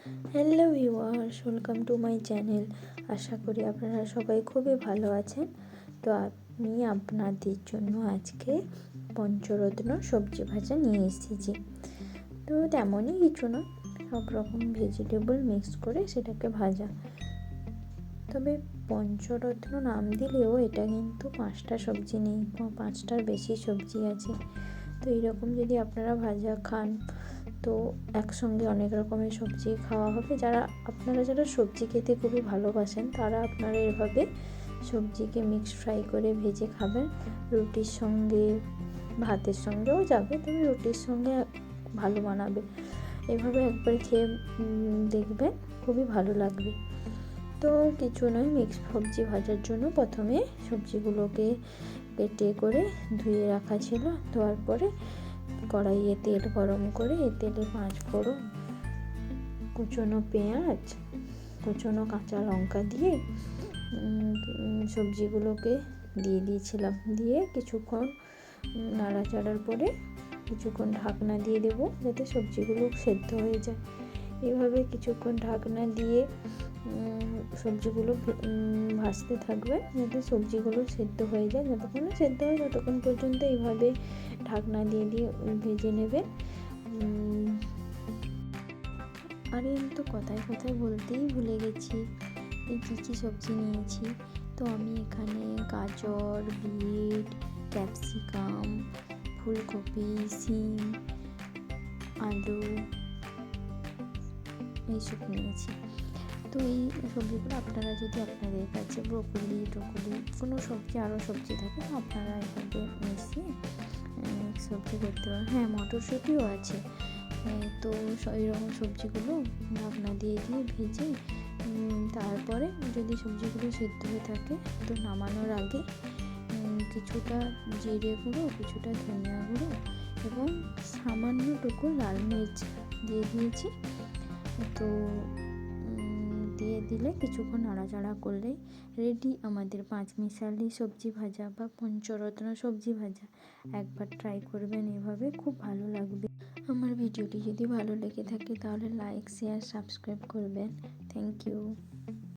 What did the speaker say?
Hello viewers, welcome to my channel. আশা করি আপনারা সবাই খুবই ভালো আছেন। তো আমি আপনাদের জন্য আজকে পঞ্চরত্ন সবজি ভাজা নিয়ে এসেছি। তো তেমনই কিছু না, সব রকম ভেজিটেবল মিক্স করে সেটাকে ভাজা। তবে পঞ্চরত্ন নাম দিলেও এটা কিন্তু 5টা সবজি নেই, 5টার বেশি সবজি আছে। তো এইরকম যদি আপনারা ভাজা খান তো একসঙ্গে অনেক রকমের সবজি খাওয়া হবে। যারা সবজি খেতে খুবই ভালোবাসেন তারা আপনারা এভাবে সবজিকে মিক্স ফ্রাই করে ভেজে খাবেন। রুটির সঙ্গে, ভাতের সঙ্গেও যাবে, তবে রুটির সঙ্গে ভালো মানাবে। এভাবে একবার খেয়ে দেখবেন, খুবই ভালো লাগবে। তো কিছু নয়, মিক্স সবজি ভাজার জন্য প্রথমে সবজিগুলোকে কেটে করে ধুয়ে রাখা ছিল। ধোয়ার পরে কড়াইয়ে তেল গরম করে তেলে 5 ফোড়ন, কুচনো পেঁয়াজ, কুচনো কাঁচা লঙ্কা দিয়ে সবজিগুলোকে দিয়ে দিয়েছিলাম। দিয়ে কিছুক্ষণ নাড়াচাড়ার পরে কিছুক্ষণ ঢাকনা দিয়ে দেবো যাতে সবজিগুলো সেদ্ধ হয়ে যায়। এভাবে কিছুক্ষণ ঢাকনা দিয়ে সবজিগুলো ভাজতে থাকবে যাতে সবজিগুলো সেদ্ধ হয়ে যায়। যতক্ষণ না সেদ্ধ হয় ততক্ষণ পর্যন্ত এইভাবে ঢাকনা দিয়ে ভেজে নেবেন। আর কিন্তু কথায় কথায় বলতেই ভুলে গেছি এই কী সবজি নিয়েছি। তো আমি এখানে গাজর, বিট, ক্যাপসিকাম, ফুলকপি, সিম, আলু এইসব নিয়েছি। তো এই সবজিগুলো আপনারা যদি আপনাদের কাছে ব্রোকলি কোনো সবজি, আরও সবজি থাকে তো আপনারা এভাবে মিশিয়ে সবজি করতে পারেন। হ্যাঁ, মটরশুঁটিও আছে। তো এইরকম সবজিগুলো ঢাকনা দিয়ে ভেজে তারপরে যদি সবজিগুলো সেদ্ধ হয়ে থাকে তো নামানোর আগে কিছুটা জিরে গুঁড়ো, কিছুটা ধনিয়া গুঁড়ো এবং সামান্যটুকু লাল মির্চ দিয়ে দিয়েছি। তো দিয়ে দিলে কিছুক্ষণ নাড়াচাড়া করলেই রেডি আমাদের 5 মিশালি সবজি ভাজা বা পঞ্চরত্ন সবজি ভাজা। একবার ট্রাই করবেন এভাবে, খুব ভালো লাগবে। আমার ভিডিওটি যদি ভালো লেগে থাকে তাহলে লাইক, শেয়ার, সাবস্ক্রাইব করবেন। Thank you.